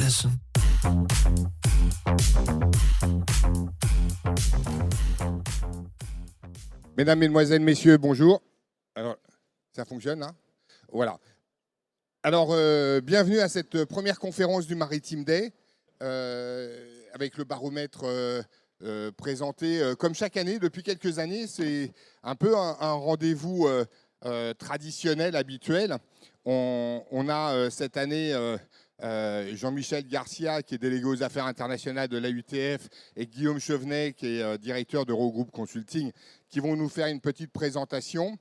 listen. Mesdames, Mesdemoiselles, Messieurs, bonjour. Alors, ça fonctionne, hein? Voilà. Alors, bienvenue à cette première conférence du Maritime Day, avec le baromètre présenté comme chaque année. Depuis quelques années, c'est un peu un rendez-vous traditionnel, habituel. On a cette année Jean-Michel Garcia, qui est délégué aux affaires internationales de l'AUTF, et Guillaume Chevenet, qui est directeur d'Eurogroupe Consulting, qui vont nous faire une petite présentation.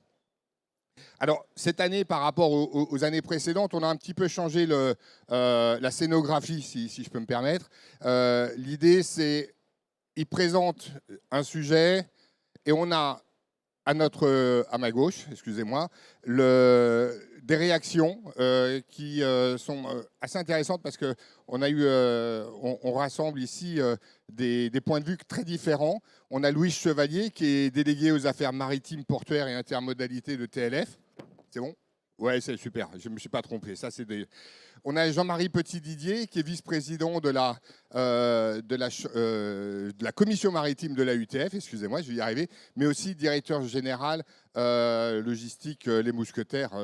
Alors, cette année, par rapport aux années précédentes, on a un petit peu changé la scénographie, si je peux me permettre. L'idée, c'est qu'ils présentent un sujet et on a à ma gauche, excusez-moi, des réactions qui sont assez intéressantes parce qu'on a eu, on rassemble ici des points de vue très différents. On a Louis Chevalier qui est délégué aux affaires maritimes, portuaires et intermodalités de TLF. C'est bon? Ouais, c'est super, je ne me suis pas trompé. Ça, On a Jean-Marie Petit-Didier qui est vice-président de la commission maritime de la UTF, excusez-moi, je vais y arriver, mais aussi directeur général logistique Les Mousquetaires.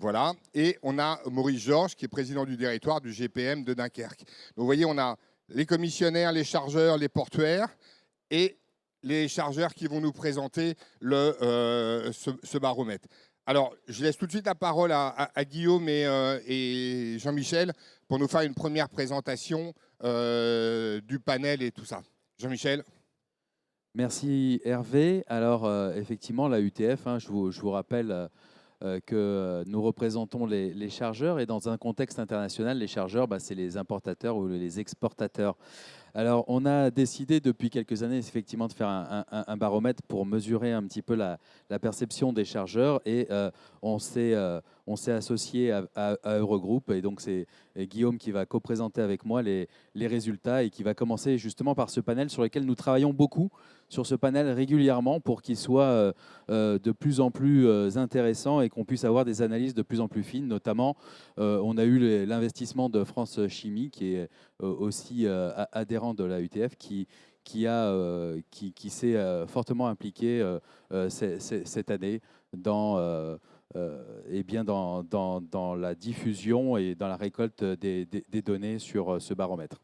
Voilà. Et on a Maurice Georges qui est président du directoire du GPM de Dunkerque. Donc vous voyez, on a les commissionnaires, les chargeurs, les portuaires et les chargeurs qui vont nous présenter ce baromètre. Alors, je laisse tout de suite la parole à Guillaume et Jean-Michel pour nous faire une première présentation du panel et tout ça. Jean-Michel. Merci Hervé. Alors, effectivement, la UTF, je vous rappelle que nous représentons les chargeurs et dans un contexte international, les chargeurs, c'est les importateurs ou les exportateurs. Alors, on a décidé depuis quelques années, effectivement, de faire un baromètre pour mesurer un petit peu la perception des chargeurs et on s'est associé à Eurogroupe et donc c'est Guillaume qui va co-présenter avec moi les résultats et qui va commencer justement par ce panel sur lequel nous travaillons beaucoup sur ce panel régulièrement pour qu'il soit de plus en plus intéressant et qu'on puisse avoir des analyses de plus en plus fines. Notamment, on a eu l'investissement de France Chimie qui est aussi adhérent de la UTF qui s'est fortement impliqué cette année dans la diffusion et dans la récolte des données sur ce baromètre.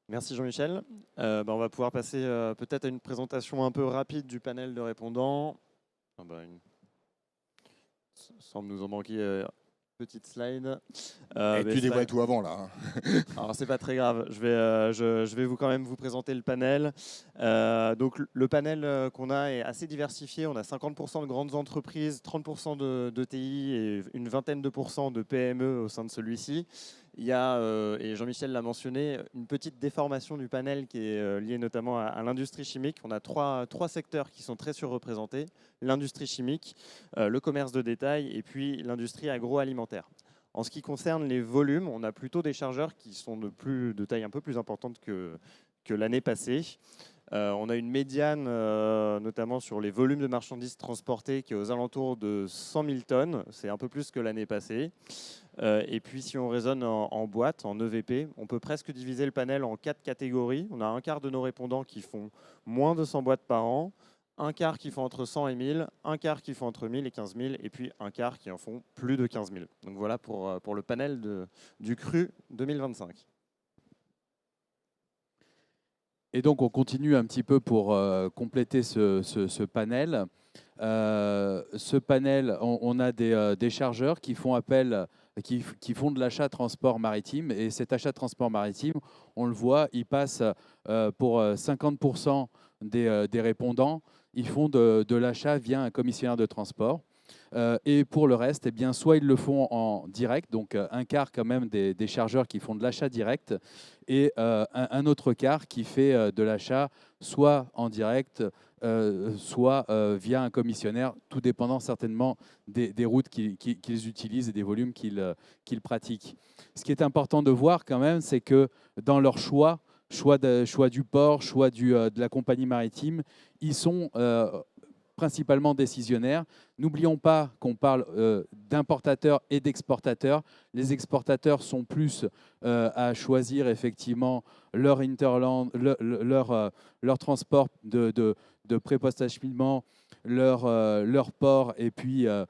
Merci Jean-Michel. On va pouvoir passer peut-être à une présentation un peu rapide du panel de répondants. Il semble nous en manquer petite slide. Et tu les vois tout avant là. Alors c'est pas très grave. Je vais quand même vous présenter le panel. Donc le panel qu'on a est assez diversifié. On a 50% de grandes entreprises, 30% de TI et une vingtaine de % de PME au sein de celui-ci. Il y a, et Jean-Michel l'a mentionné, une petite déformation du panel qui est liée notamment à l'industrie chimique. On a trois secteurs qui sont très surreprésentés. L'industrie chimique, le commerce de détail et puis l'industrie agroalimentaire. En ce qui concerne les volumes, on a plutôt des chargeurs qui sont de taille un peu plus importante que l'année passée. On a une médiane, notamment sur les volumes de marchandises transportées, qui est aux alentours de 100 000 tonnes. C'est un peu plus que l'année passée. Et puis, si on raisonne en boîte, en EVP, on peut presque diviser le panel en 4 catégories. On a un quart de nos répondants qui font moins de 100 boîtes par an, un quart qui font entre 100 et 1000, un quart qui font entre 1000 et 15 000, et puis un quart qui en font plus de 15 000. Donc voilà pour le panel du CRU 2025. Et donc, on continue un petit peu pour compléter ce panel. Ce panel, on a des chargeurs qui font appel, qui font de l'achat transport maritime. Et cet achat de transport maritime, on le voit, il passe pour 50% des répondants, ils font de l'achat via un commissionnaire de transport. Et pour le reste, soit ils le font en direct, donc un quart quand même des chargeurs qui font de l'achat direct, et un autre quart qui fait de l'achat soit en direct, soit via un commissionnaire, tout dépendant certainement des routes qu'ils utilisent et des volumes qu'ils pratiquent. Ce qui est important de voir quand même, c'est que dans leur choix du port, choix de la compagnie maritime, ils sont principalement décisionnaires. N'oublions pas qu'on parle d'importateurs et d'exportateurs. Les exportateurs sont plus à choisir effectivement leur interland, leur transport de pré-post-acheminement, leur port et puis la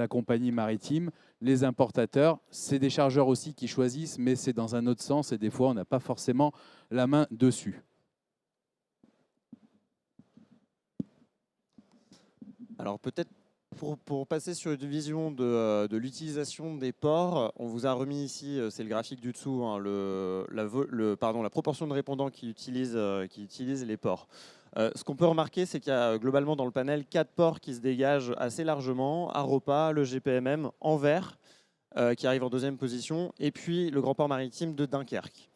compagnie maritime. Les importateurs, c'est des chargeurs aussi qui choisissent, mais c'est dans un autre sens et des fois, on n'a pas forcément la main dessus. Alors peut-être pour passer sur une vision de l'utilisation des ports, on vous a remis ici, c'est le graphique du dessous, hein, la proportion de répondants qui utilisent les ports. Ce qu'on peut remarquer, c'est qu'il y a globalement dans le panel 4 ports qui se dégagent assez largement. Aropa, le GPMM, Anvers, qui arrive en deuxième position, et puis le grand port maritime de Dunkerque.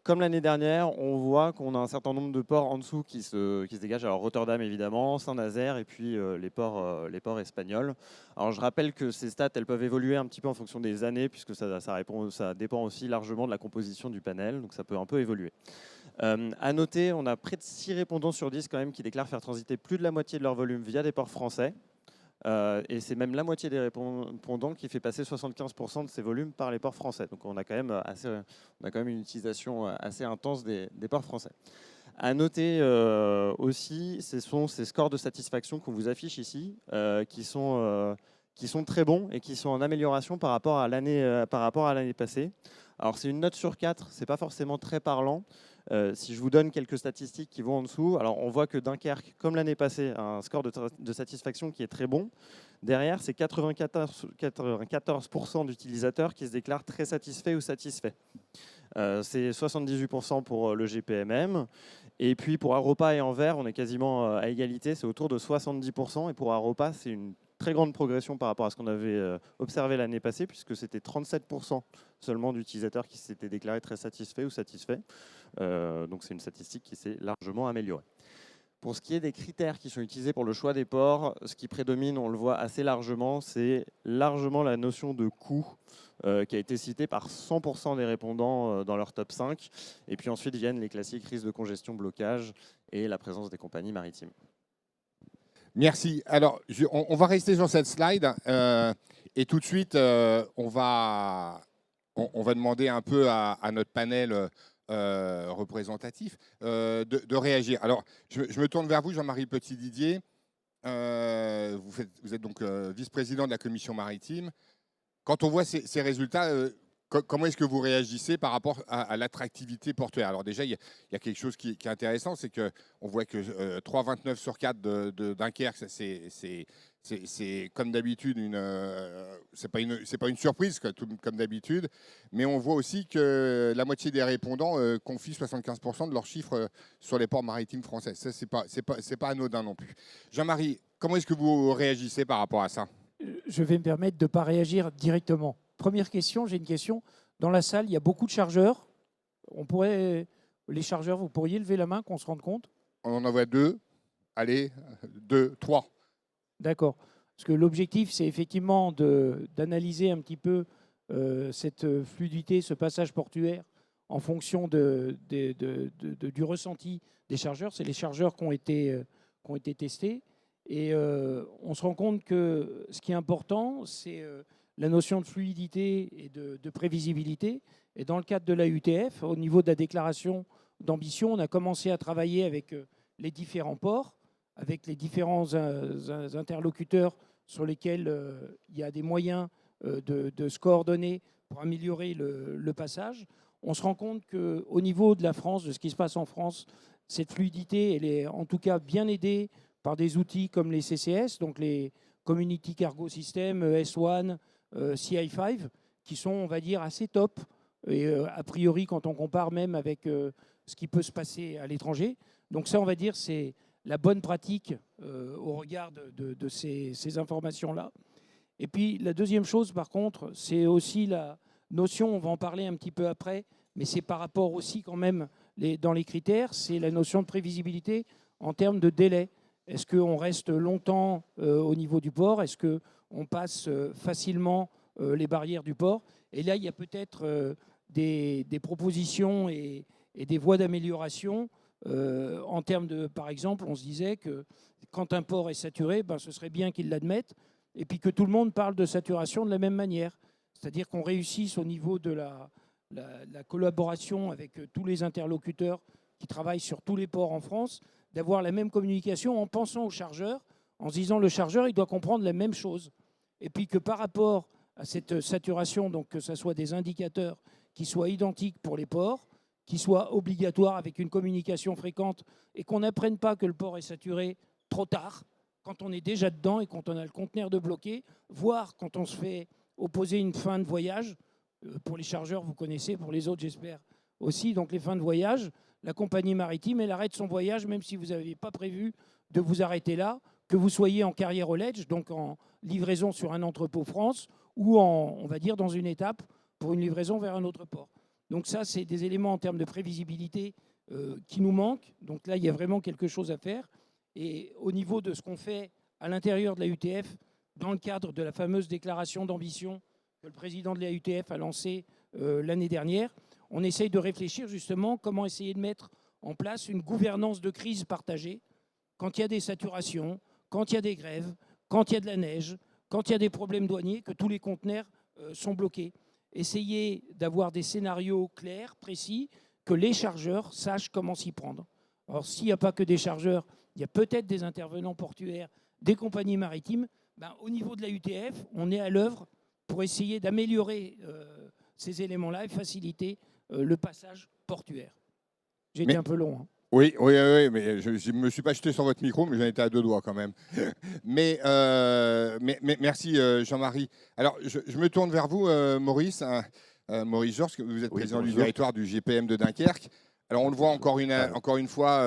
Comme l'année dernière, on voit qu'on a un certain nombre de ports en dessous qui se dégagent. Alors Rotterdam évidemment, Saint-Nazaire et puis les ports espagnols. Alors je rappelle que ces stats, elles peuvent évoluer un petit peu en fonction des années puisque ça dépend aussi largement de la composition du panel, donc ça peut un peu évoluer. À noter, on a près de 6 répondants sur 10 quand même qui déclarent faire transiter plus de la moitié de leur volume via des ports français. Et c'est même la moitié des répondants qui fait passer 75% de ces volumes par les ports français. Donc on a quand même une utilisation assez intense des ports français. À noter aussi, ce sont ces scores de satisfaction qu'on vous affiche ici, qui sont très bons et qui sont en amélioration par rapport à l'année passée. Alors c'est une note sur 4, c'est pas forcément très parlant. Si je vous donne quelques statistiques qui vont en dessous, alors on voit que Dunkerque, comme l'année passée, a un score de satisfaction qui est très bon. Derrière, c'est 94% d'utilisateurs qui se déclarent très satisfaits ou satisfaits. C'est 78% pour le GPMM. Et puis pour Aropa et Anvers, on est quasiment à égalité, c'est autour de 70%. Et pour Aropa, c'est une très grande progression par rapport à ce qu'on avait observé l'année passée, puisque c'était 37% seulement d'utilisateurs qui s'étaient déclarés très satisfaits ou satisfaits. Donc c'est une statistique qui s'est largement améliorée. Pour ce qui est des critères qui sont utilisés pour le choix des ports, ce qui prédomine, on le voit assez largement, c'est largement la notion de coût qui a été citée par 100% des répondants dans leur top 5. Et puis ensuite viennent les classiques risques de congestion, blocage et la présence des compagnies maritimes. Merci. Alors, on va rester sur cette slide et tout de suite, on va demander un peu à notre panel représentatif de réagir. Alors, je me tourne vers vous, Jean-Marie Petit-Didier. Vous êtes donc vice-président de la commission maritime. Quand on voit ces résultats, comment est-ce que vous réagissez par rapport à l'attractivité portuaire? Alors déjà, il y a quelque chose qui est intéressant, c'est qu'on voit que 3,29 sur 4 de Dunkerque, c'est comme d'habitude, c'est pas une surprise comme d'habitude, mais on voit aussi que la moitié des répondants confient 75% de leurs chiffres sur les ports maritimes français. Ça, c'est pas anodin non plus. Jean-Marie, comment est-ce que vous réagissez par rapport à ça? Je vais me permettre de ne pas réagir directement. Première question, j'ai une question. Dans la salle, il y a beaucoup de chargeurs. Les chargeurs, vous pourriez lever la main qu'on se rende compte? On en envoie 2. Allez, 2, 3. D'accord. Parce que l'objectif, c'est effectivement d'analyser un petit peu cette fluidité, ce passage portuaire en fonction du ressenti des chargeurs. C'est les chargeurs qui ont été testés. Et on se rend compte que ce qui est important, c'est la notion de fluidité et de prévisibilité. Et dans le cadre de la UTF, au niveau de la déclaration d'ambition, on a commencé à travailler avec les différents ports, avec les différents interlocuteurs sur lesquels il y a des moyens de se coordonner pour améliorer le passage. On se rend compte qu'au niveau de la France, de ce qui se passe en France, cette fluidité, elle est en tout cas bien aidée par des outils comme les CCS, donc les Community Cargo System, S1, CI5, qui sont, on va dire, assez top, et a priori, quand on compare même avec ce qui peut se passer à l'étranger. Donc ça, on va dire, c'est la bonne pratique au regard de ces informations-là. Et puis, la deuxième chose, par contre, c'est aussi la notion, on va en parler un petit peu après, mais c'est par rapport aussi quand même, dans les critères, c'est la notion de prévisibilité en termes de délai. Est-ce qu'on reste longtemps au niveau du port? Est-ce qu'on passe facilement les barrières du port? Et là, il y a peut-être des propositions et des voies d'amélioration En termes de, par exemple, on se disait que quand un port est saturé, ce serait bien qu'il l'admette, et puis que tout le monde parle de saturation de la même manière. C'est-à-dire qu'on réussisse au niveau de la collaboration avec tous les interlocuteurs qui travaillent sur tous les ports en France, d'avoir la même communication en pensant au chargeur, en se disant le chargeur, il doit comprendre la même chose. Et puis que par rapport à cette saturation, donc que ce soit des indicateurs qui soient identiques pour les ports, qui soient obligatoires avec une communication fréquente, et qu'on n'apprenne pas que le port est saturé trop tard, quand on est déjà dedans et quand on a le conteneur de bloqué, voire quand on se fait opposer une fin de voyage. Pour les chargeurs, vous connaissez, pour les autres, j'espère aussi. Donc les fins de voyage, la compagnie maritime, elle arrête son voyage, même si vous n'avez pas prévu de vous arrêter là, que vous soyez en carrière au ledge, donc en livraison sur un entrepôt France, ou on va dire, dans une étape pour une livraison vers un autre port. Donc ça, c'est des éléments en termes de prévisibilité qui nous manquent. Donc là, il y a vraiment quelque chose à faire. Et au niveau de ce qu'on fait à l'intérieur de la UTF, dans le cadre de la fameuse déclaration d'ambition que le président de la UTF a lancée l'année dernière, on essaye de réfléchir justement comment essayer de mettre en place une gouvernance de crise partagée quand il y a des saturations, quand il y a des grèves, quand il y a de la neige, quand il y a des problèmes douaniers, que tous les conteneurs sont bloqués. Essayer d'avoir des scénarios clairs, précis, que les chargeurs sachent comment s'y prendre. Alors s'il n'y a pas que des chargeurs, il y a peut-être des intervenants portuaires, des compagnies maritimes. Au niveau de la UTF, on est à l'œuvre pour essayer d'améliorer ces éléments-là et faciliter le passage portuaire. J'ai été un peu long. Hein. Oui, mais je ne me suis pas jeté sur votre micro, mais j'en étais à 2 doigts quand même. mais merci Jean-Marie. Alors, je me tourne vers vous, Maurice. Maurice Georges, vous êtes président du directoire du GPM de Dunkerque. Alors, on le voit encore une fois,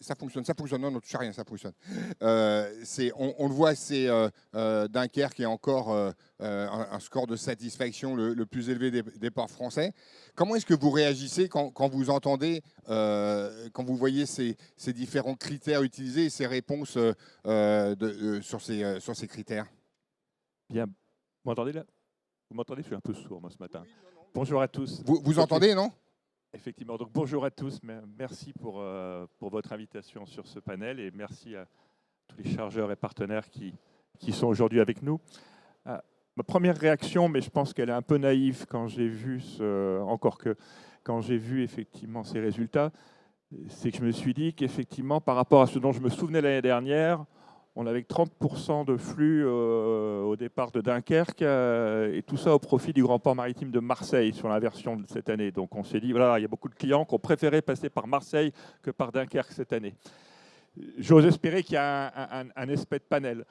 ça fonctionne, non, ne touche à rien, ça fonctionne. On le voit, c'est Dunkerque est encore un score de satisfaction le plus élevé des ports français. Comment est-ce que vous réagissez quand vous entendez, quand vous voyez ces différents critères utilisés et ces réponses sur ces critères? Bien, vous m'entendez là? Vous m'entendez? Je suis un peu sourd moi ce matin. Bonjour à tous. Vous entendez, non? Effectivement, donc bonjour à tous, merci pour votre invitation sur ce panel et merci à tous les chargeurs et partenaires qui sont aujourd'hui avec nous. Ma première réaction, mais je pense qu'elle est un peu naïve quand j'ai vu effectivement ces résultats, c'est que je me suis dit qu'effectivement par rapport à ce dont je me souvenais l'année dernière, on avait 30% de flux au départ de Dunkerque et tout ça au profit du grand port maritime de Marseille sur la version de cette année. Donc on s'est dit, voilà, il y a beaucoup de clients qui ont préféré passer par Marseille que par Dunkerque cette année. J'ose espérer qu'il y a un aspect de panel.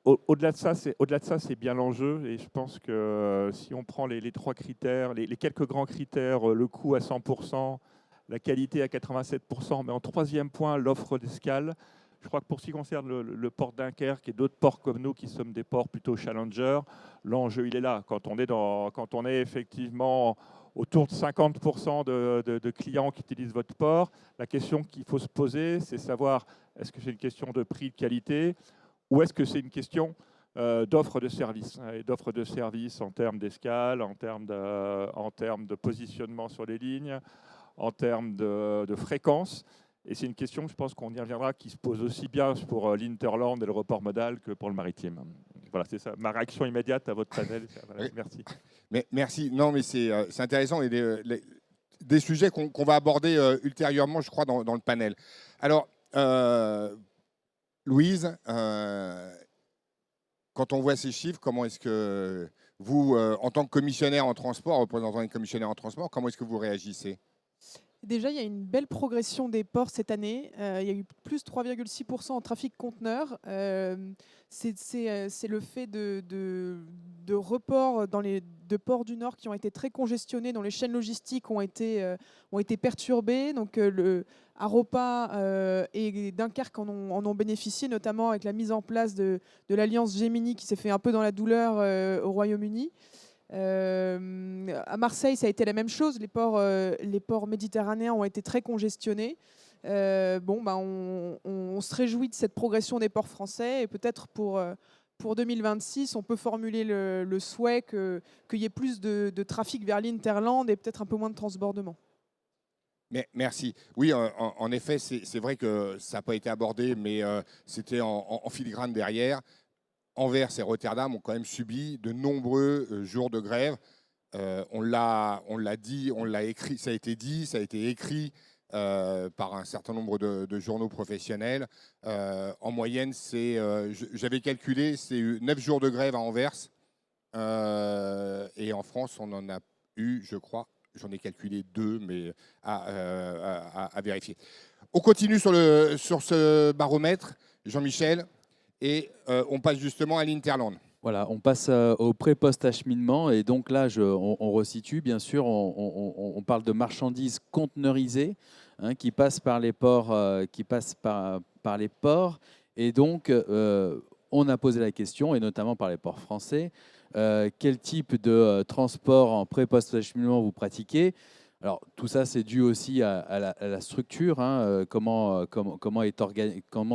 Au-delà de ça, c'est bien l'enjeu. Et je pense que si on prend les 3 critères, les quelques grands critères, le coût à 100%, la qualité à 87%, mais en 3e point, l'offre d'escale. Je crois que pour ce qui concerne le port de Dunkerque et d'autres ports comme nous, qui sommes des ports plutôt challenger, l'enjeu, il est là. Quand on est effectivement autour de 50% de clients qui utilisent votre port, la question qu'il faut se poser, c'est savoir, est-ce que c'est une question de prix, de qualité, ou est-ce que c'est une question d'offre de service, et d'offre de service en termes d'escale, en termes de positionnement sur les lignes, en termes de fréquence. Et c'est une question, je pense qu'on y reviendra, qui se pose aussi bien pour l'Interland et le report modal que pour le maritime. Voilà, c'est ça. Ma réaction immédiate à votre panel. Voilà, oui. Merci. Merci. Non, mais c'est intéressant et des sujets qu'on va aborder ultérieurement, je crois, dans le panel. Alors, Louise, quand on voit ces chiffres, comment est-ce que vous, en tant que commissionnaire en transport, représentant les commissionnaires en transport, comment est-ce que vous réagissez ? Déjà, il y a une belle progression des ports cette année. Il y a eu plus 3,6% en trafic conteneur. C'est le fait de reports dans les 2 ports du Nord qui ont été très congestionnés, dont les chaînes logistiques ont été perturbées. Donc, Aropa et Dunkerque en ont bénéficié, notamment avec la mise en place de l'alliance Gemini qui s'est fait un peu dans la douleur au Royaume-Uni. À Marseille, ça a été la même chose. Les ports méditerranéens ont été très congestionnés. On se réjouit de cette progression des ports français et peut-être pour 2026, on peut formuler le souhait qu'il y ait plus de trafic vers l'Interland et peut-être un peu moins de transbordement. Merci. Oui, en effet, c'est vrai que ça n'a pas été abordé, mais c'était en filigrane derrière. Anvers et Rotterdam ont quand même subi de nombreux jours de grève. On l'a dit, on l'a écrit, ça a été dit, ça a été écrit par un certain nombre de journaux professionnels. En moyenne, j'avais calculé, c'est 9 jours de grève à Anvers. Et en France, on en a eu, je crois, j'en ai calculé 2, mais à vérifier. On continue sur ce baromètre, Jean-Michel, et on passe justement à l'Interland. Voilà, on passe au pré-post-acheminement et donc là, on resitue, bien sûr, on parle de marchandises conteneurisées qui passent par les ports, par les ports. Et donc, on a posé la question, et notamment par les ports français, quel type de transport en pré-post-acheminement vous pratiquez? Alors, tout ça, c'est dû aussi à la structure, comment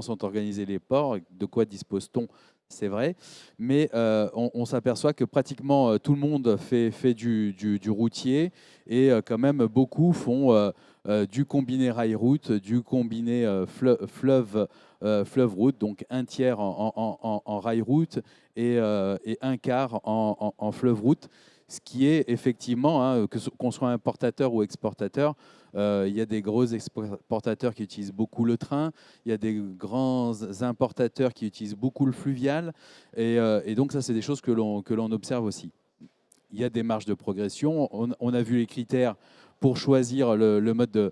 sont organisés les ports, de quoi dispose-t-on, c'est vrai. Mais on s'aperçoit que pratiquement tout le monde fait du routier et quand même beaucoup font du combiné rail-route, du combiné fleuve-route, donc un tiers en rail-route et un quart en fleuve-route. Ce qui est effectivement, qu'on soit importateur ou exportateur, il y a des gros exportateurs qui utilisent beaucoup le train, il y a des grands importateurs qui utilisent beaucoup le fluvial, et donc ça, c'est des choses que l'on observe aussi. Il y a des marges de progression. On a vu les critères pour choisir le mode de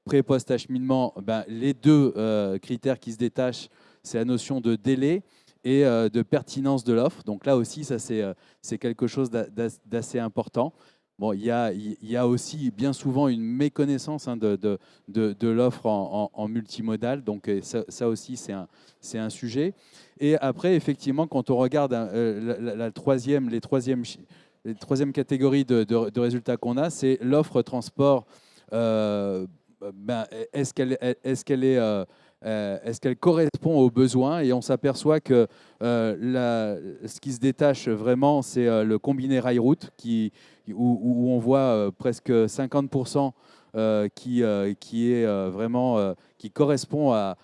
pré-post-acheminement. Les deux critères qui se détachent, c'est la notion de délai et de pertinence de l'offre. Donc là aussi, ça c'est quelque chose d'assez important. Bon, il y a aussi bien souvent une méconnaissance de l'offre en multimodal. Donc ça aussi, c'est un sujet. Et après, effectivement, quand on regarde les troisième catégorie de résultats qu'on a, c'est l'offre transport. Est-ce qu'elle correspond aux besoins? Et on s'aperçoit que ce qui se détache vraiment, c'est le combiné rail-route, où on voit presque 50% qui correspond à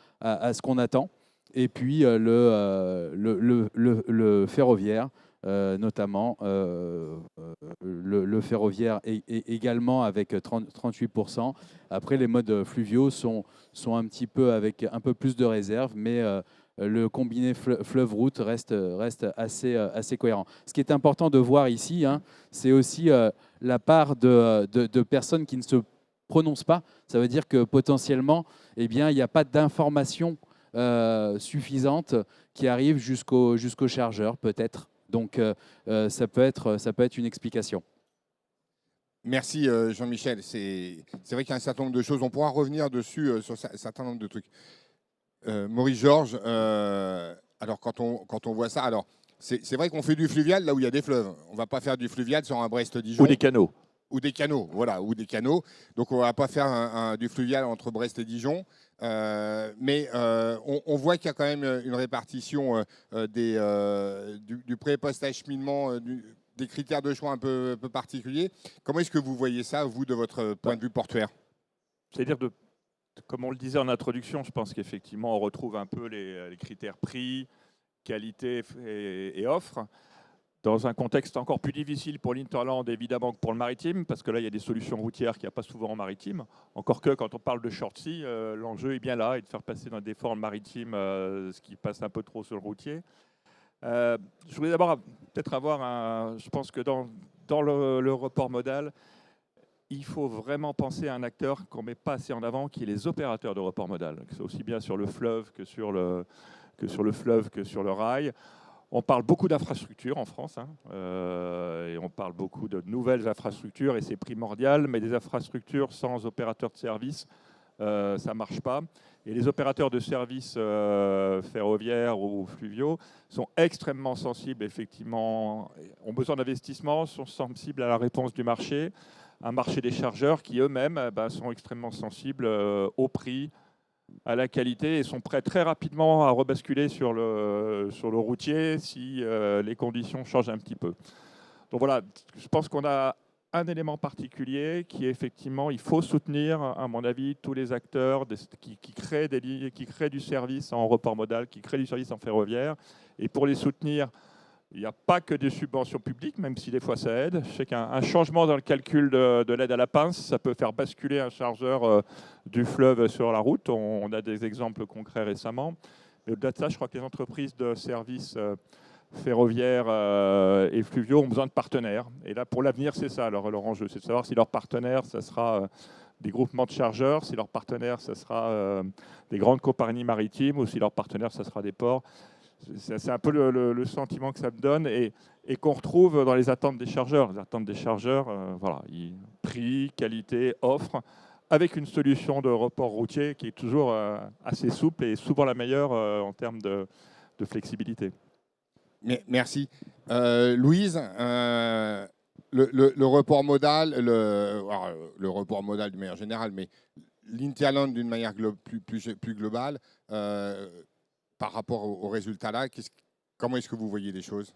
ce qu'on attend. Et puis le ferroviaire, notamment le ferroviaire également avec 38%. Après, les modes fluviaux sont un petit peu avec un peu plus de réserve, mais le combiné fleuve-route reste assez cohérent. Ce qui est important de voir ici, c'est aussi la part de personnes qui ne se prononcent pas. Ça veut dire que potentiellement, il n'y a pas d'information suffisante qui arrive jusqu'au chargeur, peut-être. Donc, ça peut être une explication. Merci Jean-Michel. C'est vrai qu'il y a un certain nombre de choses. On pourra revenir dessus sur un certain nombre de trucs. Maurice Georges, alors quand on voit ça, alors c'est vrai qu'on fait du fluvial là où il y a des fleuves. On ne va pas faire du fluvial sur un Brest-Dijon. Ou des canaux. Ou des canaux, voilà, ou des canaux. Donc on ne va pas faire du fluvial entre Brest et Dijon. Mais on voit qu'il y a quand même une répartition du pré- et post-acheminement, des critères de choix un peu particuliers. Comment est-ce que vous voyez ça, vous, de votre point de vue portuaire? C'est-à-dire, comme on le disait en introduction, je pense qu'effectivement, on retrouve un peu les critères prix, qualité et offre. Dans un contexte encore plus difficile pour l'Interland, évidemment, que pour le maritime, parce que là, il y a des solutions routières qu'il n'y a pas souvent en maritime. Encore que, quand on parle de short sea, l'enjeu est bien là, et de faire passer dans des formes maritimes ce qui passe un peu trop sur le routier. Je voulais d'abord peut-être avoir je pense que dans le report modal, il faut vraiment penser à un acteur qu'on ne met pas assez en avant, qui est les opérateurs de report modal, que c'est aussi bien sur le fleuve que sur le rail. On parle beaucoup d'infrastructures en France, et on parle beaucoup de nouvelles infrastructures, et c'est primordial, mais des infrastructures sans opérateurs de service, ça ne marche pas. Et les opérateurs de services ferroviaires ou fluviaux sont extrêmement sensibles, effectivement, ont besoin d'investissement, sont sensibles à la réponse du marché, un marché des chargeurs qui eux-mêmes sont extrêmement sensibles au prix, à la qualité, et sont prêts très rapidement à rebasculer sur le routier si les conditions changent un petit peu. Donc voilà, je pense qu'on a un élément particulier qui est effectivement, il faut soutenir, à mon avis, tous les acteurs qui créent des lignes, qui créent du service en report modal, qui créent du service en ferroviaire. Et pour les soutenir, il n'y a pas que des subventions publiques, même si des fois ça aide. Je sais qu'un changement dans le calcul de l'aide à la pince, ça peut faire basculer un chargeur du fleuve sur la route. On a des exemples concrets récemment. Mais au-delà de ça, je crois que les entreprises de services ferroviaires et fluviaux ont besoin de partenaires. Et là, pour l'avenir, c'est ça leur enjeu. C'est de savoir si leurs partenaires, ça sera des groupements de chargeurs, si leurs partenaires, ça sera des grandes compagnies maritimes, ou si leurs partenaires, ça sera des ports. C'est un peu le sentiment que ça me donne et qu'on retrouve dans les attentes des chargeurs. Les attentes des chargeurs, voilà, prix, qualité, offre, avec une solution de report routier qui est toujours assez souple et souvent la meilleure en termes de flexibilité. Merci. Louise, le report modal, le report modal d'une manière générale, mais l'Interland d'une manière plus globale, par rapport aux résultats là, comment est-ce que vous voyez les choses ?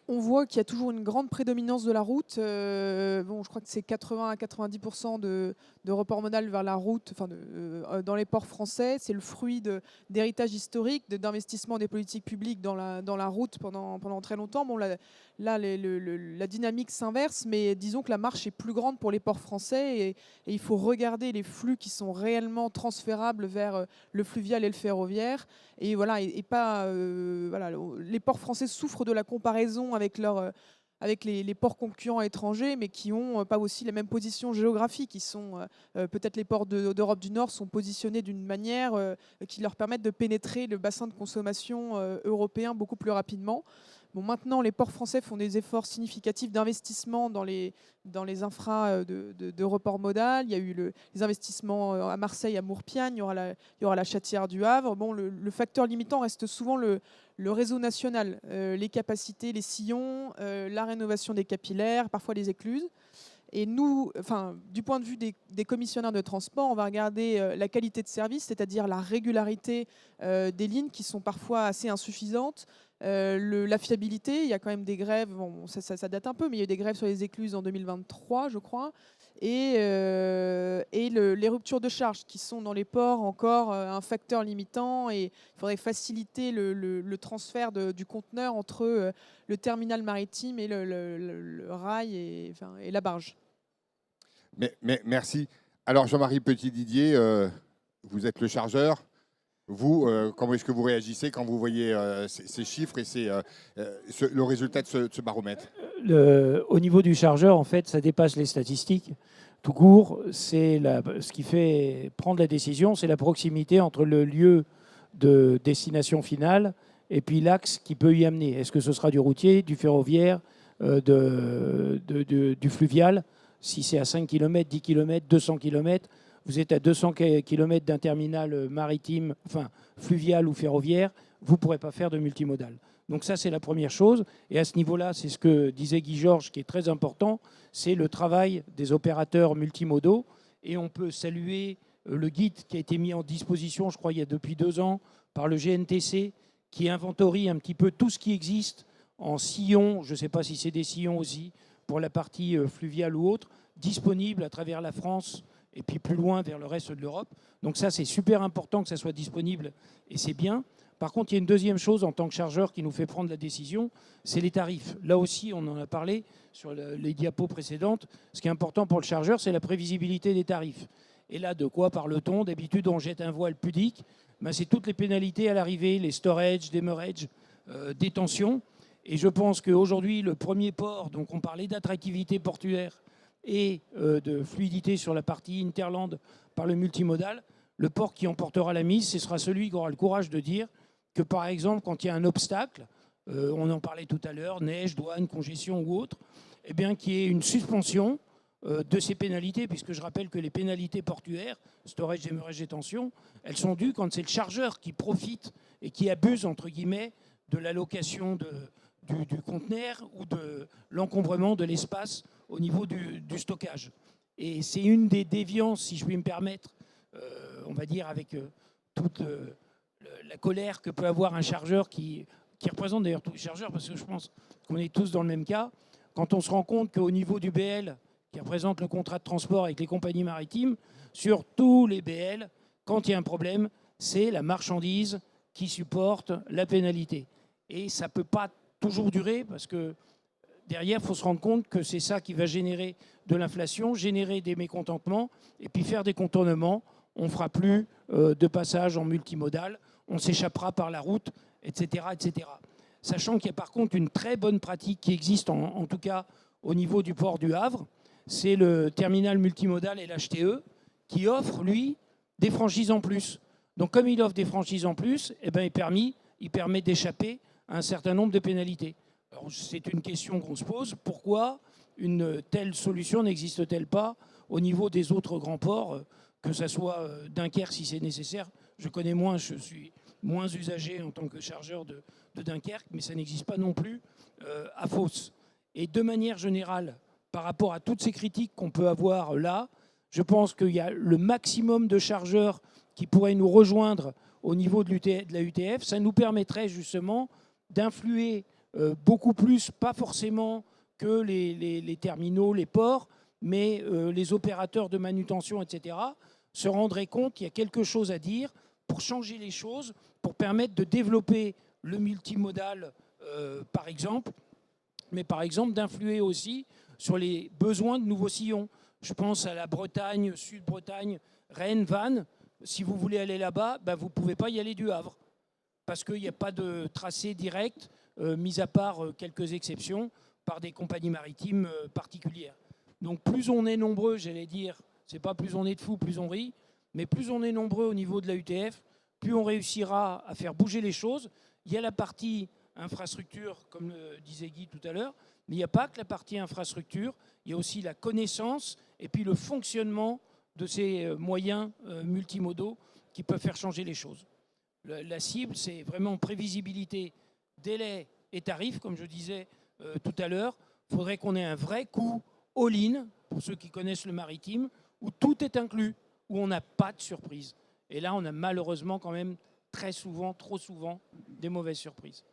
On voit qu'il y a toujours une grande prédominance de la route. Bon, je crois que c'est 80 à 90% de report modal vers la route, enfin dans les ports français. C'est le fruit d'héritage historique, d'investissement des politiques publiques dans la route pendant très longtemps. Bon, là, la dynamique s'inverse, mais disons que la marche est plus grande pour les ports français et il faut regarder les flux qui sont réellement transférables vers le fluvial et le ferroviaire. Et voilà, voilà, les ports français souffrent de la comparaison avec les ports concurrents étrangers, mais qui n'ont pas aussi la même position géographique. Ils sont peut-être les ports d'Europe du Nord sont positionnés d'une manière qui leur permettent de pénétrer le bassin de consommation européen beaucoup plus rapidement. Bon, maintenant, les ports français font des efforts significatifs d'investissement dans les infras de report modal. Il y a eu les investissements à Marseille, à Mourpiane, il y aura la Chatière du Havre. Bon, le facteur limitant reste souvent le réseau national, les capacités, les sillons, la rénovation des capillaires, parfois les écluses. Et nous, du point de vue des commissionnaires de transport, on va regarder la qualité de service, c'est-à-dire la régularité des lignes qui sont parfois assez insuffisantes. La fiabilité, il y a quand même des grèves, bon, ça date un peu, mais il y a eu des grèves sur les écluses en 2023, je crois, et les ruptures de charge qui sont dans les ports encore un facteur limitant, et il faudrait faciliter le transfert du conteneur entre le terminal maritime et le rail et la barge. Mais merci. Alors Jean-Marie Petit-Didier, vous êtes le chargeur. Vous, comment est-ce que vous réagissez quand vous voyez ces chiffres et le résultat de ce baromètre ? Au niveau du chargeur, en fait, ça dépasse les statistiques. Tout court, ce qui fait prendre la décision, c'est la proximité entre le lieu de destination finale et puis l'axe qui peut y amener. Est-ce que ce sera du routier, du ferroviaire, du fluvial ? Si c'est à 5 km, 10 km, 200 km, vous êtes à 200 km d'un terminal maritime, enfin fluvial ou ferroviaire, vous ne pourrez pas faire de multimodal. Donc ça, c'est la première chose. Et à ce niveau-là, c'est ce que disait Guy Georges, qui est très important, c'est le travail des opérateurs multimodaux. Et on peut saluer le guide qui a été mis en disposition, je crois, il y a depuis 2 ans, par le GNTC, qui inventorie un petit peu tout ce qui existe en sillons, je ne sais pas si c'est des sillons aussi, pour la partie fluviale ou autre, disponibles à travers la France et puis plus loin vers le reste de l'Europe. Donc ça, c'est super important que ça soit disponible et c'est bien. Par contre, il y a une deuxième chose en tant que chargeur qui nous fait prendre la décision, c'est les tarifs. Là aussi, on en a parlé sur les diapos précédentes. Ce qui est important pour le chargeur, c'est la prévisibilité des tarifs. Et là, de quoi parle-t-on ? D'habitude, on jette un voile pudique. Ben, c'est toutes les pénalités à l'arrivée, les storage, demurrage, détention. Et je pense qu'aujourd'hui, le premier port, donc on parlait d'attractivité portuaire et de fluidité sur la partie Interland par le multimodal, le port qui emportera la mise, ce sera celui qui aura le courage de dire que, par exemple, quand il y a un obstacle, on en parlait tout à l'heure, neige, douane, congestion ou autre, eh bien, qu'il y ait une suspension de ces pénalités, puisque je rappelle que les pénalités portuaires, storage, demurrage, détention, elles sont dues quand c'est le chargeur qui profite et qui abuse, entre guillemets, de l'allocation du conteneur ou de l'encombrement de l'espace au niveau du stockage. Et c'est une des déviances, si je puis me permettre, on va dire avec toute la colère que peut avoir un chargeur qui représente d'ailleurs tous les chargeurs, parce que je pense qu'on est tous dans le même cas. quand on se rend compte qu'au niveau du BL, qui représente le contrat de transport avec les compagnies maritimes, sur tous les BL, quand il y a un problème, c'est la marchandise qui supporte la pénalité. Et ça ne peut pas toujours durer parce que derrière, il faut se rendre compte que c'est ça qui va générer de l'inflation, générer des mécontentements et puis faire des contournements. On ne fera plus de passage en multimodal, on s'échappera par la route, etc., etc. Sachant qu'il y a par contre une très bonne pratique qui existe, en tout cas au niveau du port du Havre, c'est le terminal multimodal LHTE qui offre, lui, des franchises en plus. Donc comme il offre des franchises en plus, eh ben, il permet d'échapper à un certain nombre de pénalités. Alors, c'est une question qu'on se pose. Pourquoi une telle solution n'existe-t-elle pas au niveau des autres grands ports, que ce soit Dunkerque si c'est nécessaire? Je connais moins, je suis moins usagé en tant que chargeur de Dunkerque, mais ça n'existe pas non plus à Fos. Et de manière générale, par rapport à toutes ces critiques qu'on peut avoir là, je pense qu'il y a le maximum de chargeurs qui pourraient nous rejoindre au niveau de la UTF. Ça nous permettrait justement d'influer beaucoup plus, pas forcément que les terminaux, les ports, mais les opérateurs de manutention, etc., se rendraient compte qu'il y a quelque chose à dire pour changer les choses, pour permettre de développer le multimodal, par exemple, mais par exemple d'influer aussi sur les besoins de nouveaux sillons. Je pense à la Bretagne, Sud-Bretagne, Rennes, Vannes. Si vous voulez aller là-bas, ben vous ne pouvez pas y aller du Havre, parce qu'il n'y a pas de tracé direct, mis à part quelques exceptions, par des compagnies maritimes particulières. Donc plus on est nombreux, j'allais dire, c'est pas plus on est de fous, plus on rit, mais plus on est nombreux au niveau de la UTF, plus on réussira à faire bouger les choses. Il y a la partie infrastructure, comme le disait Guy tout à l'heure, mais il n'y a pas que la partie infrastructure, il y a aussi la connaissance et puis le fonctionnement de ces moyens multimodaux qui peuvent faire changer les choses. La cible, c'est vraiment prévisibilité, délai et tarif, comme je disais tout à l'heure. Il faudrait qu'on ait un vrai coût all-in, pour ceux qui connaissent le maritime, où tout est inclus, où on n'a pas de surprise. Et là, on a malheureusement quand même très souvent, trop souvent, des mauvaises surprises.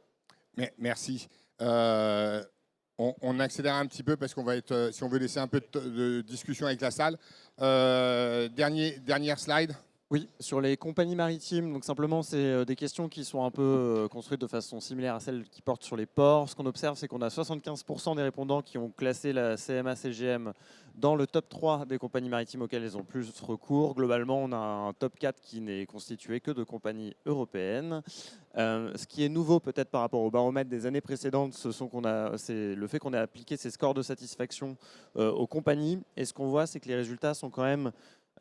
Merci. On accélère un petit peu parce qu'on va être, si on veut laisser un peu de discussion avec la salle. Dernière slide. Oui, sur les compagnies maritimes, donc simplement c'est des questions qui sont un peu construites de façon similaire à celles qui portent sur les ports. Ce qu'on observe, c'est qu'on a 75% des répondants qui ont classé la CMA-CGM dans le top 3 des compagnies maritimes auxquelles ils ont plus recours. Globalement, on a un top 4 qui n'est constitué que de compagnies européennes. Ce qui est nouveau peut-être par rapport au baromètre des années précédentes, c'est le fait qu'on ait appliqué ces scores de satisfaction aux compagnies. Et ce qu'on voit, c'est que les résultats sont quand même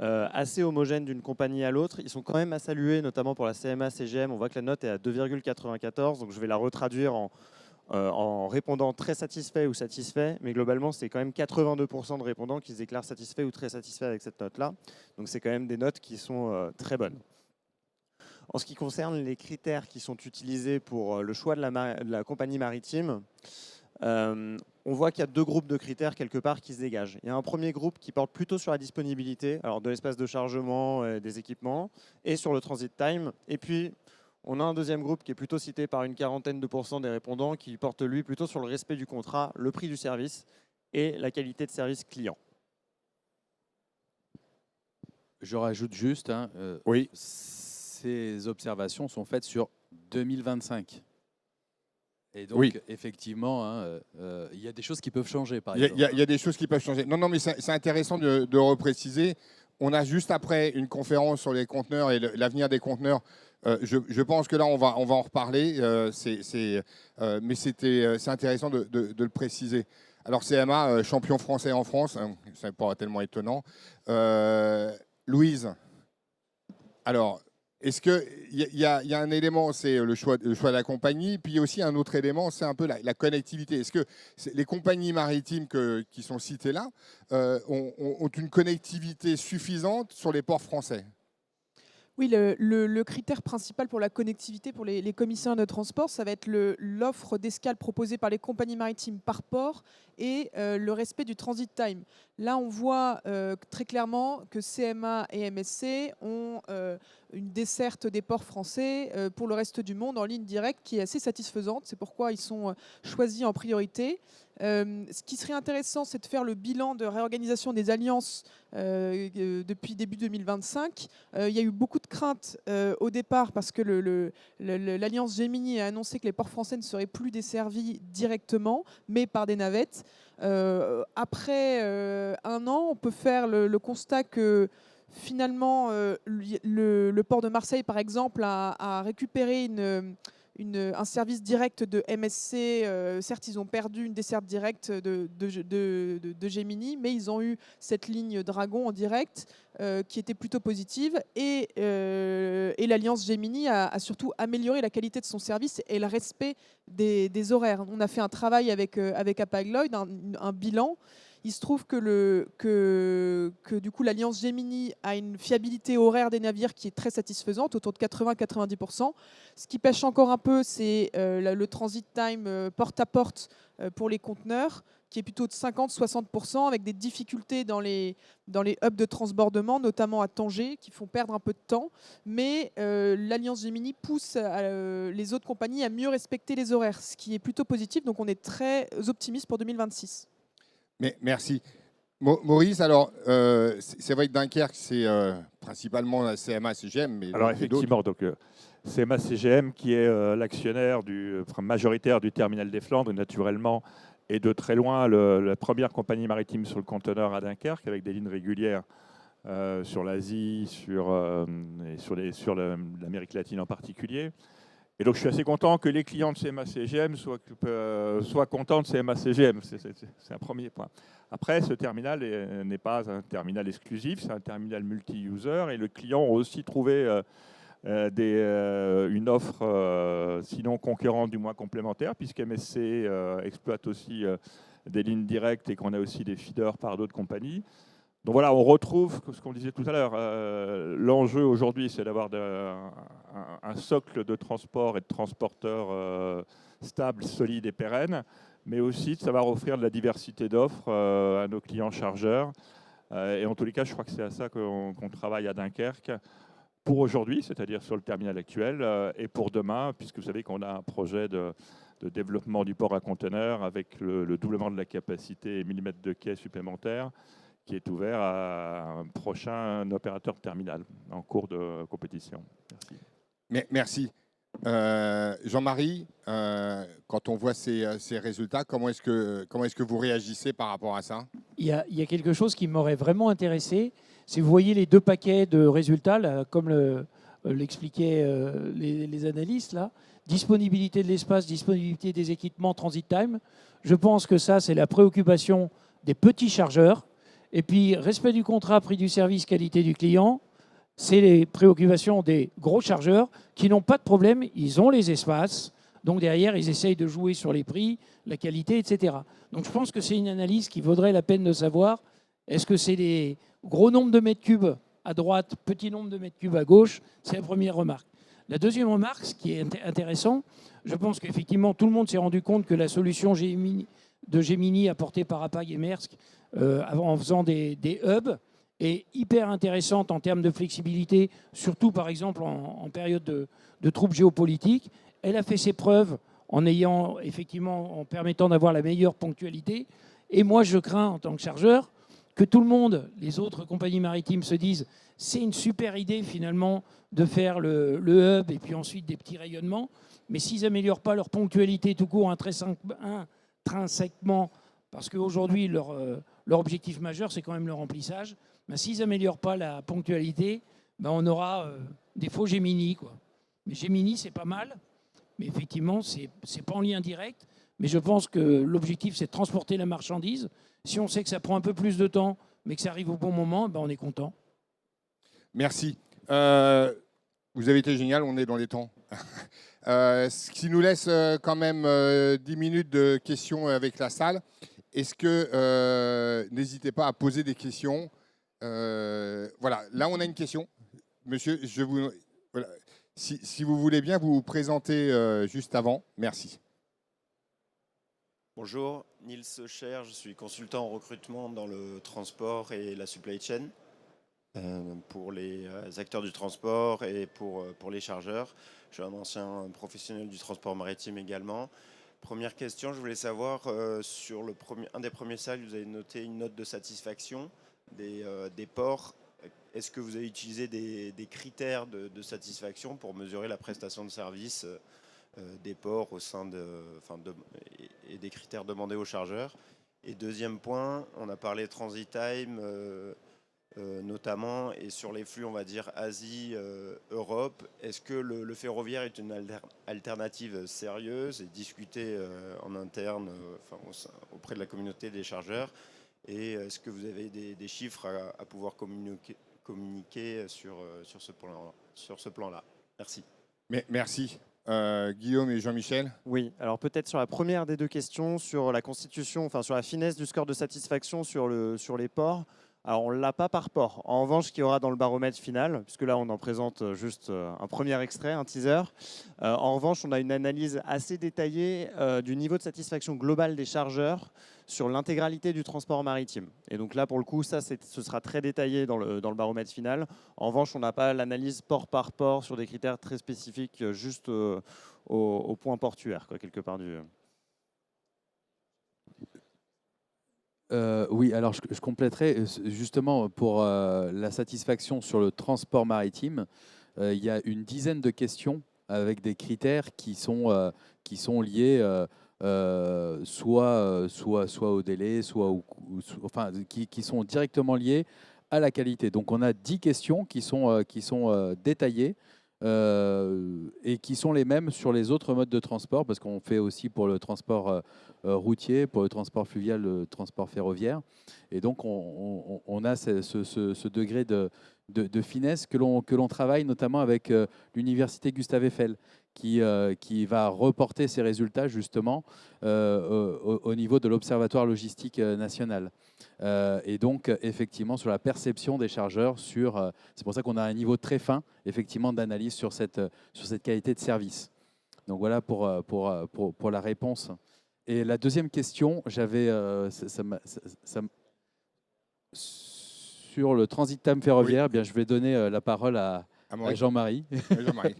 assez homogènes d'une compagnie à l'autre. Ils sont quand même à saluer, notamment pour la CMA-CGM. On voit que la note est à 2,94, donc je vais la retraduire en répondant très satisfait ou satisfait, mais globalement c'est quand même 82% de répondants qui se déclarent satisfaits ou très satisfaits avec cette note-là. Donc c'est quand même des notes qui sont très bonnes. En ce qui concerne les critères qui sont utilisés pour le choix de la compagnie maritime, on voit qu'il y a deux groupes de critères quelque part qui se dégagent. Il y a un premier groupe qui porte plutôt sur la disponibilité, alors de l'espace de chargement, des équipements, et sur le transit time. Et puis, on a un deuxième groupe qui est plutôt cité par une quarantaine de % des répondants, qui porte lui plutôt sur le respect du contrat, le prix du service et la qualité de service client. Je rajoute juste, Oui. Ces observations sont faites sur 2025. Et donc, oui, effectivement, il y a des choses qui peuvent changer, par exemple. Il y a des choses qui peuvent changer. Non, mais c'est intéressant de repréciser. On a juste après une conférence sur les conteneurs et l'avenir des conteneurs. Je pense que là, on va en reparler. Mais c'est intéressant de le préciser. Alors, CMA, champion français en France, ça n'est pas tellement étonnant. Louise, alors... Est-ce qu'il y a un élément, c'est le choix de la compagnie, puis il y a aussi un autre élément, c'est un peu la connectivité. Est-ce que les compagnies maritimes qui sont citées là ont une connectivité suffisante sur les ports français ? Oui, le critère principal pour la connectivité pour les commissaires de transport, ça va être l'offre d'escale proposée par les compagnies maritimes par port et le respect du transit time. Là, on voit très clairement que CMA et MSC ont une desserte des ports français pour le reste du monde en ligne directe qui est assez satisfaisante. C'est pourquoi ils sont choisis en priorité. Ce qui serait intéressant, c'est de faire le bilan de réorganisation des alliances depuis début 2025. Il y a eu beaucoup de craintes au départ parce que l'alliance Gemini a annoncé que les ports français ne seraient plus desservis directement, mais par des navettes. Après un an, on peut faire le constat que finalement, le port de Marseille, par exemple, a récupéré un service direct de MSC. Certes, ils ont perdu une desserte directe de Gemini, mais ils ont eu cette ligne Dragon en direct qui était plutôt positive. Et l'Alliance Gemini a surtout amélioré la qualité de son service et le respect des horaires. On a fait un travail avec Hapag-Lloyd, un bilan. Il se trouve que du coup l'Alliance Gemini a une fiabilité horaire des navires qui est très satisfaisante, autour de 80-90%. Ce qui pêche encore un peu, c'est le transit time porte à porte pour les conteneurs, qui est plutôt de 50-60%, avec des difficultés dans les hubs de transbordement, notamment à Tanger, qui font perdre un peu de temps. Mais l'Alliance Gemini pousse les autres compagnies à mieux respecter les horaires, ce qui est plutôt positif. Donc on est très optimiste pour 2026. Mais, merci. Maurice, alors, c'est vrai que Dunkerque, c'est principalement la CMA-CGM. Mais alors effectivement, donc, CMA-CGM qui est l'actionnaire majoritaire du terminal des Flandres, naturellement, et de très loin la première compagnie maritime sur le conteneur à Dunkerque, avec des lignes régulières sur l'Asie, sur l'Amérique latine en particulier. Et donc, je suis assez content que les clients de CMA-CGM soient contents de CMA-CGM. C'est un premier point. Après, ce terminal n'est pas un terminal exclusif, c'est un terminal multi-user. Et le client a aussi trouvé une offre, sinon concurrente, du moins complémentaire, puisqu'MSC exploite aussi des lignes directes et qu'on a aussi des feeders par d'autres compagnies. Donc voilà, on retrouve ce qu'on disait tout à l'heure. L'enjeu aujourd'hui, c'est d'avoir un socle de transport et de transporteurs stables, solides et pérennes, mais aussi de savoir offrir de la diversité d'offres à nos clients chargeurs. Et en tous les cas, je crois que c'est à ça qu'on travaille à Dunkerque pour aujourd'hui, c'est-à-dire sur le terminal actuel, et pour demain, puisque vous savez qu'on a un projet de développement du port à conteneurs avec le doublement de la capacité et 1000 mètres de quai supplémentaires, qui est ouvert à un prochain opérateur de terminal en cours de compétition. Merci. Jean-Marie, quand on voit ces résultats, comment est-ce que vous réagissez par rapport à ça ? Il y a quelque chose qui m'aurait vraiment intéressé. Si vous voyez les deux paquets de résultats, là, comme l'expliquaient les analystes, là, disponibilité de l'espace, disponibilité des équipements, transit time, je pense que ça, c'est la préoccupation des petits chargeurs. Et puis, respect du contrat, prix du service, qualité du client, c'est les préoccupations des gros chargeurs qui n'ont pas de problème, ils ont les espaces. Donc derrière, ils essayent de jouer sur les prix, la qualité, etc. Donc je pense que c'est une analyse qui vaudrait la peine de savoir, est-ce que c'est les gros nombres de mètres cubes à droite, petit nombre de mètres cubes à gauche? C'est la première remarque. La deuxième remarque, ce qui est intéressant, je pense qu'effectivement, tout le monde s'est rendu compte que la solution de Gemini apportée par Hapag et Maersk en faisant des hubs est hyper intéressante en termes de flexibilité, surtout par exemple en période de troubles géopolitiques. Elle a fait ses preuves en permettant d'avoir la meilleure ponctualité. Et moi, je crains en tant que chargeur que tout le monde, les autres compagnies maritimes, se disent c'est une super idée finalement de faire le hub et puis ensuite des petits rayonnements. Mais s'ils n'améliorent pas leur ponctualité tout court intrinsèquement, parce qu'aujourd'hui, leur objectif majeur, c'est quand même le remplissage, ben, s'ils n'améliorent pas la ponctualité, ben, on aura des faux Gemini, quoi. Mais Gemini, c'est pas mal, mais effectivement, c'est pas en lien direct. Mais je pense que l'objectif, c'est de transporter la marchandise. Si on sait que ça prend un peu plus de temps, mais que ça arrive au bon moment, ben, on est content. Merci. Vous avez été génial, on est dans les temps. Ce qui nous laisse quand même 10 minutes de questions avec la salle. Est-ce que n'hésitez pas à poser des questions. Voilà, là on a une question. Monsieur, voilà. Si vous voulez bien vous présenter juste avant. Merci. Bonjour, Nils Scher, je suis consultant en recrutement dans le transport et la supply chain. pour les acteurs du transport et pour les chargeurs. Je suis un ancien professionnel du transport maritime également. Première question, je voulais savoir, sur un des premiers slides, vous avez noté une note de satisfaction des ports. Est-ce que vous avez utilisé des critères de satisfaction pour mesurer la prestation de service des ports au sein et des critères demandés aux chargeurs? Et deuxième point, on a parlé transit time notamment, et sur les flux, on va dire Asie, Europe. Est-ce que le ferroviaire est une alternative sérieuse et discutée en interne auprès de la communauté des chargeurs? Et est-ce que vous avez des chiffres à pouvoir communiquer sur ce plan-là? Merci. Merci. Guillaume et Jean-Michel? Oui, alors peut-être sur la première des deux questions, sur la constitution, enfin sur la finesse du score de satisfaction sur les ports. Alors on ne l'a pas par port. En revanche, ce qu'il y aura dans le baromètre final, puisque là on en présente juste un premier extrait, un teaser. En revanche, on a une analyse assez détaillée du niveau de satisfaction global des chargeurs sur l'intégralité du transport maritime. Et donc là, pour le coup, ce sera très détaillé dans le baromètre final. En revanche, on n'a pas l'analyse port par port sur des critères très spécifiques, juste au point portuaire, quoi, quelque part du... Oui, alors je compléterai justement pour la satisfaction sur le transport maritime. Il y a une dizaine de questions avec des critères qui sont liés soit au délai, enfin, qui sont directement liés à la qualité. Donc on a 10 questions qui sont détaillées et qui sont les mêmes sur les autres modes de transport, parce qu'on fait aussi pour le transport routier, pour le transport fluvial, le transport ferroviaire. Et donc, on a ce degré de finesse que l'on travaille notamment avec l'université Gustave Eiffel, qui va reporter ses résultats justement au niveau de l'Observatoire logistique national. Et donc, effectivement, sur la perception des chargeurs, c'est pour ça qu'on a un niveau très fin, effectivement, d'analyse sur cette qualité de service. Donc voilà pour la réponse. Et la deuxième question, j'avais sur le transit time ferroviaire. Oui. Bien, je vais donner la parole à Jean-Marie. Jean-Marie.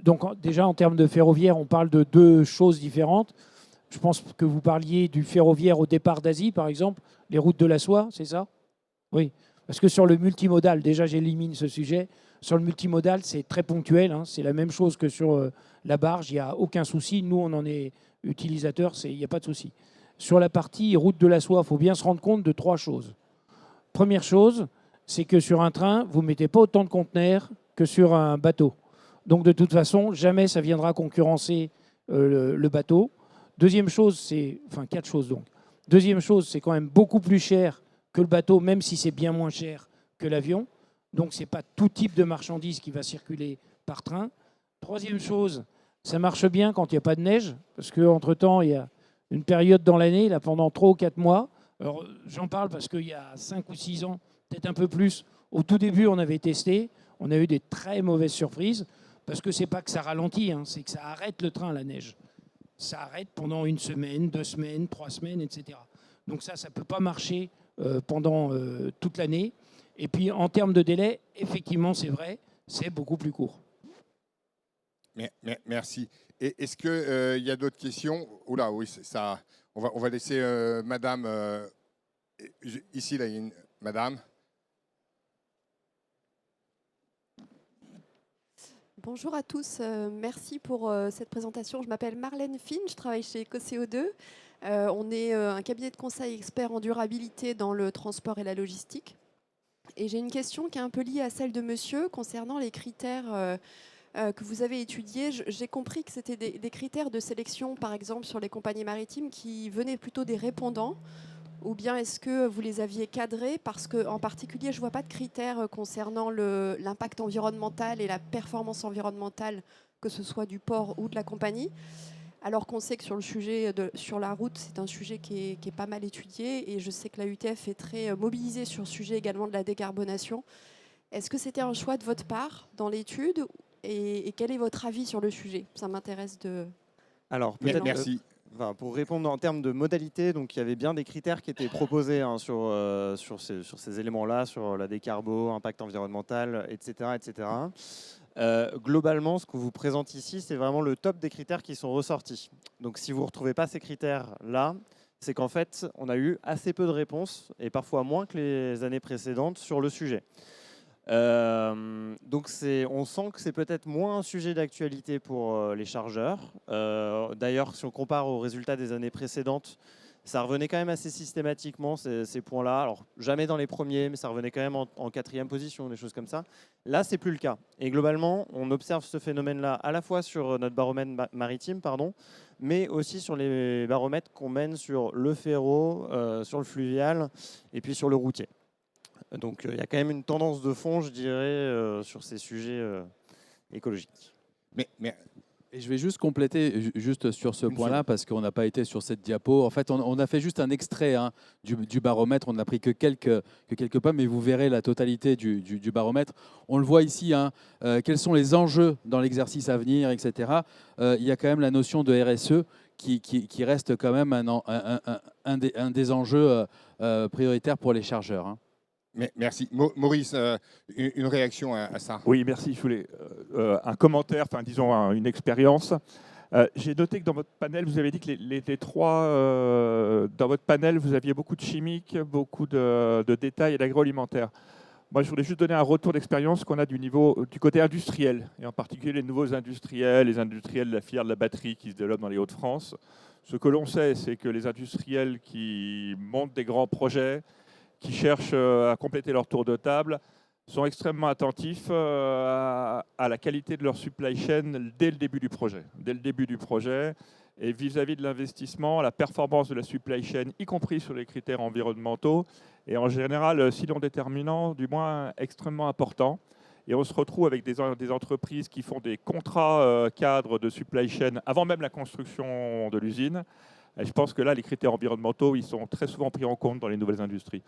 Donc déjà, en termes de ferroviaire, on parle de deux choses différentes. Je pense que vous parliez du ferroviaire au départ d'Asie, par exemple, les routes de la soie, c'est ça? Oui, parce que sur le multimodal, déjà j'élimine ce sujet. Sur le multimodal, c'est très ponctuel, hein. C'est la même chose que sur la barge, il n'y a aucun souci. Nous, on en est utilisateur, il n'y a pas de souci. Sur la partie route de la soie, il faut bien se rendre compte de trois choses. Première chose, c'est que sur un train, vous ne mettez pas autant de conteneurs que sur un bateau. Donc de toute façon, jamais ça viendra concurrencer le bateau. Deuxième chose, enfin 4 choses donc. Deuxième chose, c'est quand même beaucoup plus cher que le bateau, même si c'est bien moins cher que l'avion. Donc ce n'est pas tout type de marchandises qui va circuler par train. Troisième chose, ça marche bien quand il n'y a pas de neige, parce qu'entre-temps, il y a une période dans l'année, là, pendant 3 ou 4 mois. Alors j'en parle parce qu'il y a 5 ou 6 ans, peut-être un peu plus, au tout début, on avait testé. On a eu des très mauvaises surprises, parce que ce n'est pas que ça ralentit, hein, c'est que ça arrête le train, la neige. Ça arrête pendant 1 semaine, 2 semaines, 3 semaines, etc. Donc ça ne peut pas marcher pendant toute l'année. Et puis en termes de délai, effectivement, c'est vrai, c'est beaucoup plus court. Merci. Et est-ce qu'il y a d'autres questions? Oula, oui, ça. On va laisser Madame. Ici, là, il y a une Madame. Bonjour à tous, merci pour cette présentation. Je m'appelle Marlène Finn, je travaille chez EcoCO2. On est un cabinet de conseil expert en durabilité dans le transport et la logistique. Et j'ai une question qui est un peu liée à celle de monsieur concernant les critères que vous avez étudiés. J'ai compris que c'était des critères de sélection, par exemple, sur les compagnies maritimes qui venaient plutôt des répondants. Ou bien est-ce que vous les aviez cadrés? Parce qu'en particulier, je ne vois pas de critères concernant l'impact environnemental et la performance environnementale, que ce soit du port ou de la compagnie. Alors qu'on sait que sur le sujet sur la route, c'est un sujet qui est pas mal étudié. Et je sais que la UTF est très mobilisée sur le sujet également de la décarbonation. Est-ce que c'était un choix de votre part dans l'étude et quel est votre avis sur le sujet? Ça m'intéresse de... Alors, merci. pour répondre en termes de modalités, donc il y avait bien des critères qui étaient proposés hein, sur ces éléments-là, sur la décarbo, impact environnemental, etc. etc. Globalement, ce qu'on vous présente ici, c'est vraiment le top des critères qui sont ressortis. Donc si vous ne retrouvez pas ces critères-là, c'est qu'en fait, on a eu assez peu de réponses, et parfois moins que les années précédentes, sur le sujet. Donc on sent que c'est peut-être moins un sujet d'actualité pour les chargeurs. D'ailleurs, si on compare aux résultats des années précédentes, ça revenait quand même assez systématiquement, ces points-là. Alors, jamais dans les premiers, mais ça revenait quand même en quatrième position, des choses comme ça. Là, c'est plus le cas. Et globalement, on observe ce phénomène-là à la fois sur notre baromètre maritime, mais aussi sur les baromètres qu'on mène sur le ferro, sur le fluvial et puis sur le routier. Donc, il y a quand même une tendance de fond, je dirais, sur ces sujets écologiques. Et je vais juste compléter juste sur ce point-là, parce qu'on n'a pas été sur cette diapo. En fait, on a fait juste un extrait hein, du baromètre. On n'a pris que quelques pas, mais vous verrez la totalité du baromètre. On le voit ici, hein, quels sont les enjeux dans l'exercice à venir, etc. Il y a quand même la notion de RSE qui reste quand même un des enjeux prioritaires pour les chargeurs. Hein. Merci. Maurice, une réaction à ça? Oui, merci. Je voulais un commentaire, enfin disons une expérience. J'ai noté que dans votre panel, vous avez dit que les trois, dans votre panel, vous aviez beaucoup de chimiques, beaucoup de détails et d'agroalimentaire. Moi, je voulais juste donner un retour d'expérience qu'on a du côté industriel, et en particulier les nouveaux industriels, les industriels de la filière de la batterie qui se développent dans les Hauts-de-France. Ce que l'on sait, c'est que les industriels qui montent des grands projets, qui cherchent à compléter leur tour de table, sont extrêmement attentifs à la qualité de leur supply chain dès le début du projet. Dès le début du projet, et vis-à-vis de l'investissement, la performance de la supply chain, y compris sur les critères environnementaux, est en général, sinon déterminant, du moins extrêmement important. Et on se retrouve avec des entreprises qui font des contrats cadres de supply chain avant même la construction de l'usine. Et je pense que là, les critères environnementaux, ils sont très souvent pris en compte dans les nouvelles industries.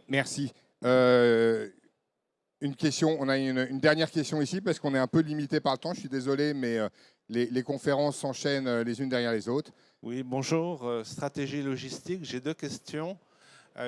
Merci. Une question, on a une dernière question ici parce qu'on est un peu limité par le temps. Je suis désolé, mais les conférences s'enchaînent les unes derrière les autres. Oui, bonjour. Stratégie logistique. J'ai deux questions.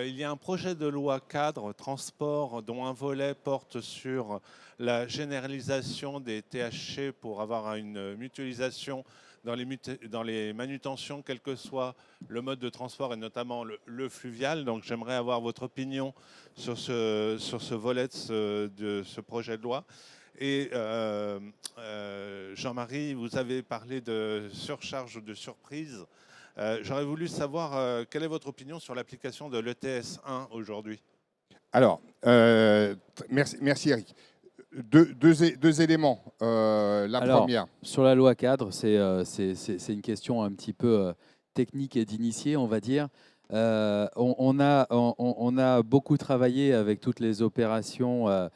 Il y a un projet de loi cadre transport dont un volet porte sur la généralisation des THC pour avoir une mutualisation dans les manutentions, quel que soit le mode de transport et notamment le fluvial. Donc j'aimerais avoir votre opinion sur ce volet de ce projet de loi. Et Jean-Marie, vous avez parlé de surcharge ou de surprise. J'aurais voulu savoir quelle est votre opinion sur l'application de l'ETS 1 aujourd'hui. Alors, merci Eric. Deux éléments. Première. Sur la loi cadre, c'est une question un petit peu technique et d'initié, on va dire. On a beaucoup travaillé avec toutes les opérations,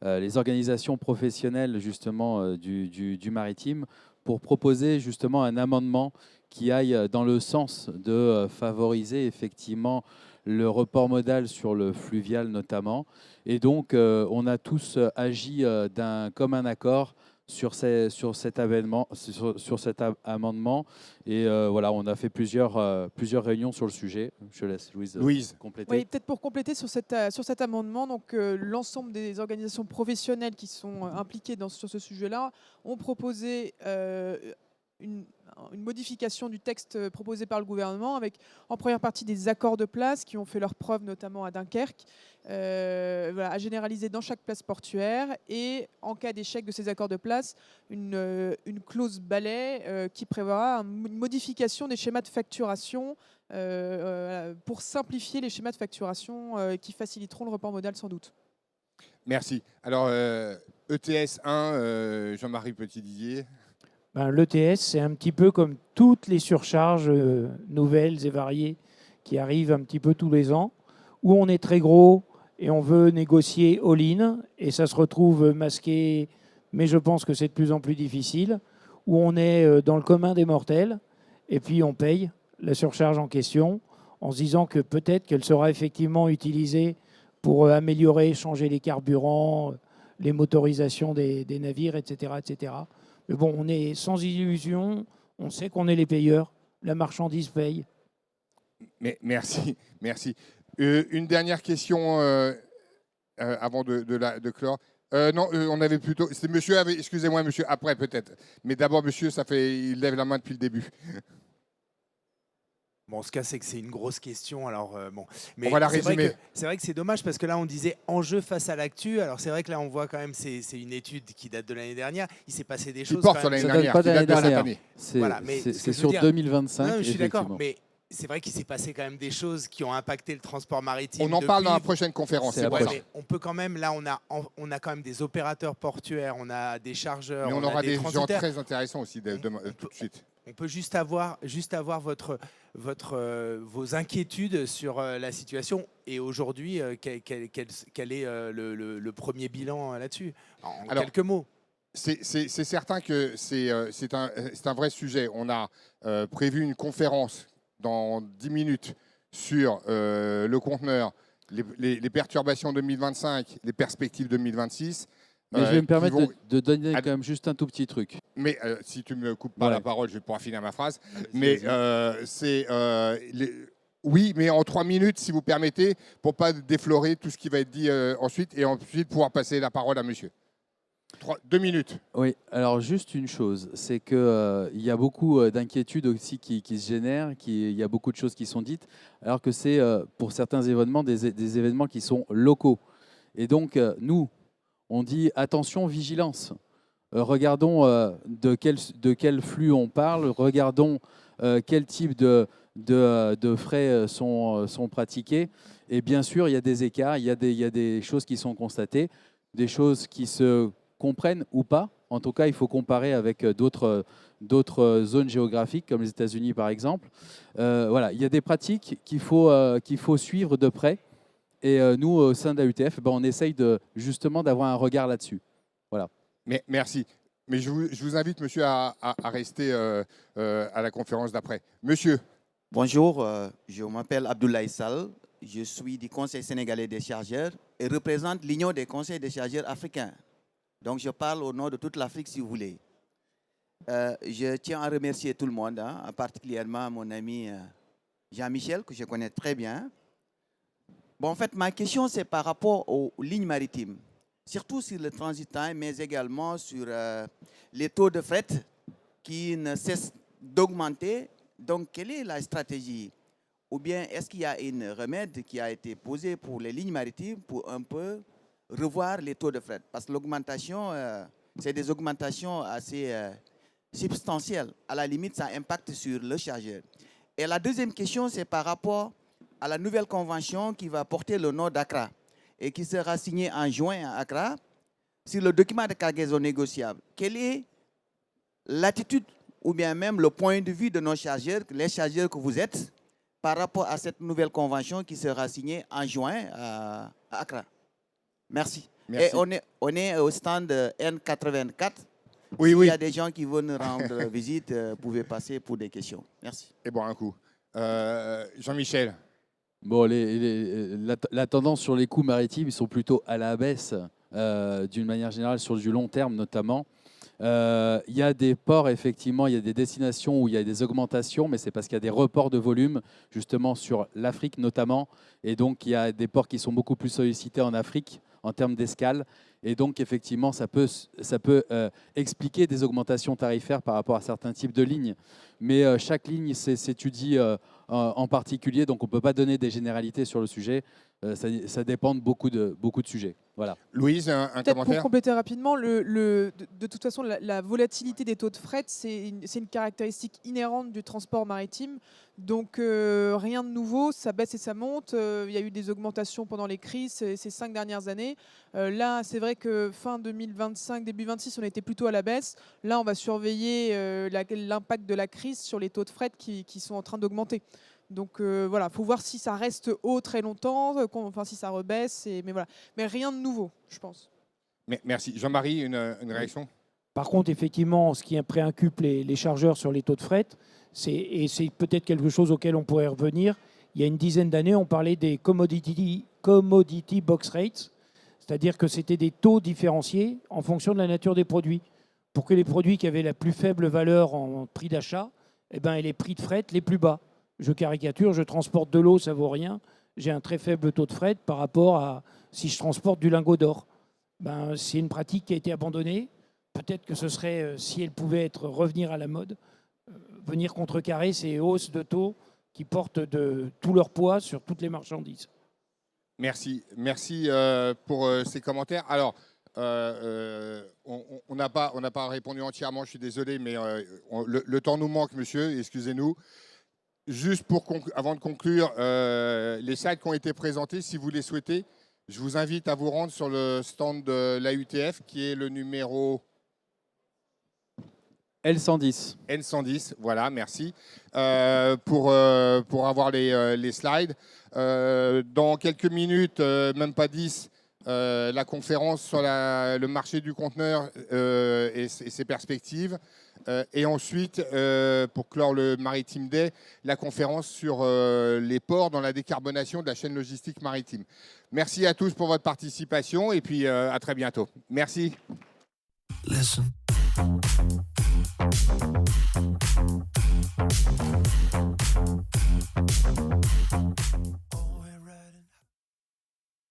les organisations professionnelles justement du maritime pour proposer justement un amendement qui aille dans le sens de favoriser effectivement le report modal sur le fluvial notamment. Et donc, on a tous agi d'un commun accord sur cet amendement. Et voilà, on a fait plusieurs réunions sur le sujet. Je laisse Louise compléter. Oui, peut-être pour compléter sur cet amendement, donc l'ensemble des organisations professionnelles qui sont impliquées sur ce sujet-là ont proposé une modification du texte proposé par le gouvernement avec en première partie des accords de place qui ont fait leur preuve notamment à Dunkerque, à généraliser dans chaque place portuaire et en cas d'échec de ces accords de place, une clause balai qui prévoira une modification des schémas de facturation pour simplifier les schémas de facturation qui faciliteront le report modal sans doute. Merci. Alors, ETS 1, Jean-Marie Petit-Didier. L'ETS, c'est un petit peu comme toutes les surcharges nouvelles et variées qui arrivent un petit peu tous les ans, où on est très gros et on veut négocier all-in, et ça se retrouve masqué, mais je pense que c'est de plus en plus difficile, où on est dans le commun des mortels, et puis on paye la surcharge en question, en se disant que peut-être qu'elle sera effectivement utilisée pour améliorer, changer les carburants, les motorisations des navires, etc., etc. Mais bon, on est sans illusion, on sait qu'on est les payeurs la marchandise paye. Mais, merci, merci. Une dernière question avant de clore. Non, on avait plutôt. C'est monsieur, excusez-moi, monsieur, après peut-être. Mais d'abord, monsieur, il lève la main depuis le début. Bon, ce cas, c'est que c'est une grosse question. Alors, bon. Mais on va la résumer. C'est vrai que c'est dommage parce que là, on disait enjeu face à l'actu. Alors, c'est vrai que là, on voit quand même, c'est une étude qui date de l'année dernière. Il s'est passé des choses. Qui porte sur l'année dernière. Pas de l'année dernière. Voilà, c'est sur 2025. Non, je suis d'accord. Mais c'est vrai qu'il s'est passé quand même des choses qui ont impacté le transport maritime. On en parle dans la prochaine conférence. C'est mais on peut quand même, là, on a quand même des opérateurs portuaires, on a des chargeurs. Mais on aura des gens très intéressants aussi tout de suite. On peut juste avoir vos inquiétudes sur la situation et aujourd'hui, quel est le premier bilan là-dessus en quelques mots. C'est certain que c'est un vrai sujet. On a prévu une conférence dans 10 minutes sur le conteneur, les perturbations 2025, les perspectives 2026. Mais je vais me permettre de donner quand même juste un tout petit truc. Mais si tu ne me coupes pas la parole, je vais pouvoir finir ma phrase. Mais oui, mais en 3 minutes, si vous permettez, pour ne pas déflorer tout ce qui va être dit ensuite, et ensuite pouvoir passer la parole à monsieur. 2 minutes. Oui, alors juste une chose, c'est qu'il y a beaucoup d'inquiétudes aussi qui se génèrent, il y a beaucoup de choses qui sont dites, alors que c'est pour certains événements des événements qui sont locaux. Et donc, nous, on dit attention, vigilance. Regardons de quel flux on parle, regardons quel type de frais sont pratiqués. Et bien sûr, il y a des écarts, il y a des choses qui sont constatées, des choses qui se comprennent ou pas. En tout cas, il faut comparer avec d'autres zones géographiques, comme les États-Unis par exemple. Voilà, il y a des pratiques qu'il faut suivre de près. Et nous, au sein de l'AUTF, on essaye justement d'avoir un regard là-dessus. Voilà. Mais, merci. Mais je vous invite, monsieur, à rester à la conférence d'après. Monsieur. Bonjour, je m'appelle Abdoulaye Sall. Je suis du Conseil sénégalais des chargeurs et représente l'Union des conseils des chargeurs africains. Donc, je parle au nom de toute l'Afrique, si vous voulez. Je tiens à remercier tout le monde, particulièrement mon ami Jean-Michel, que je connais très bien. Bon, en fait, ma question, c'est par rapport aux lignes maritimes, surtout sur le transit time, mais également sur les taux de fret qui ne cessent d'augmenter. Donc, quelle est la stratégie? Ou bien est-ce qu'il y a une remède qui a été posée pour les lignes maritimes pour un peu revoir les taux de fret? Parce que l'augmentation, c'est des augmentations assez substantielles. À la limite, ça impacte sur le chargeur. Et la deuxième question, c'est par rapport à la nouvelle convention qui va porter le nom d'Accra et qui sera signée en juin à Accra sur le document de cargaison négociable. Quelle est l'attitude ou bien même le point de vue de nos chargeurs, les chargeurs que vous êtes, par rapport à cette nouvelle convention qui sera signée en juin à Accra? Merci. Merci. Et on est au stand N84. Oui, S'il y a des gens qui veulent nous rendre visite, vous pouvez passer pour des questions. Merci. Et bon, un coup. Jean-Michel. Bon, la tendance sur les coûts maritimes, ils sont plutôt à la baisse, d'une manière générale, sur du long terme notamment. Il y a des ports, effectivement, il y a des destinations où il y a des augmentations, mais c'est parce qu'il y a des reports de volume, justement sur l'Afrique notamment. Et donc, il y a des ports qui sont beaucoup plus sollicités en Afrique en termes d'escale. Et donc, effectivement, ça peut expliquer des augmentations tarifaires par rapport à certains types de lignes. Mais chaque ligne s'étudie en particulier, donc on ne peut pas donner des généralités sur le sujet. Ça dépend de beaucoup de sujets. Voilà. Louise, un commentaire? Pour compléter rapidement, de toute façon, la volatilité des taux de fret, c'est une caractéristique inhérente du transport maritime. Donc, rien de nouveau, ça baisse et ça monte. Il y a eu des augmentations pendant les crises ces 5 dernières années. Là, c'est vrai que fin 2025, début 2026, on était plutôt à la baisse. Là, on va surveiller l'impact de la crise sur les taux de fret qui sont en train d'augmenter. Donc voilà, il faut voir si ça reste haut très longtemps, enfin si ça rebaisse, mais rien de nouveau, je pense. Merci. Jean-Marie, une réaction? Par contre, effectivement, ce qui préoccupe les chargeurs sur les taux de fret, et c'est peut-être quelque chose auquel on pourrait revenir, il y a une dizaine d'années, on parlait des commodity box rates, c'est-à-dire que c'était des taux différenciés en fonction de la nature des produits, pour que les produits qui avaient la plus faible valeur en prix d'achat et les prix de fret les plus bas. Je caricature, je transporte de l'eau, ça vaut rien. J'ai un très faible taux de fret par rapport à si je transporte du lingot d'or. C'est une pratique qui a été abandonnée. Peut-être que ce serait, si elle pouvait revenir à la mode, venir contrecarrer ces hausses de taux qui portent de tout leur poids sur toutes les marchandises. Merci pour ces commentaires. Alors, on n'a pas répondu entièrement, je suis désolé, mais le temps nous manque, monsieur, excusez-nous. Juste avant de conclure, les slides qui ont été présentés, si vous les souhaitez, je vous invite à vous rendre sur le stand de l'AUTF, qui est le numéro L110. N110, voilà, merci, pour avoir les slides. Dans quelques minutes, même pas 10, la conférence sur le marché du conteneur et ses perspectives. Et ensuite, pour clore le Maritime Day, la conférence sur les ports dans la décarbonation de la chaîne logistique maritime. Merci à tous pour votre participation et puis à très bientôt. Merci. Listen. Oh.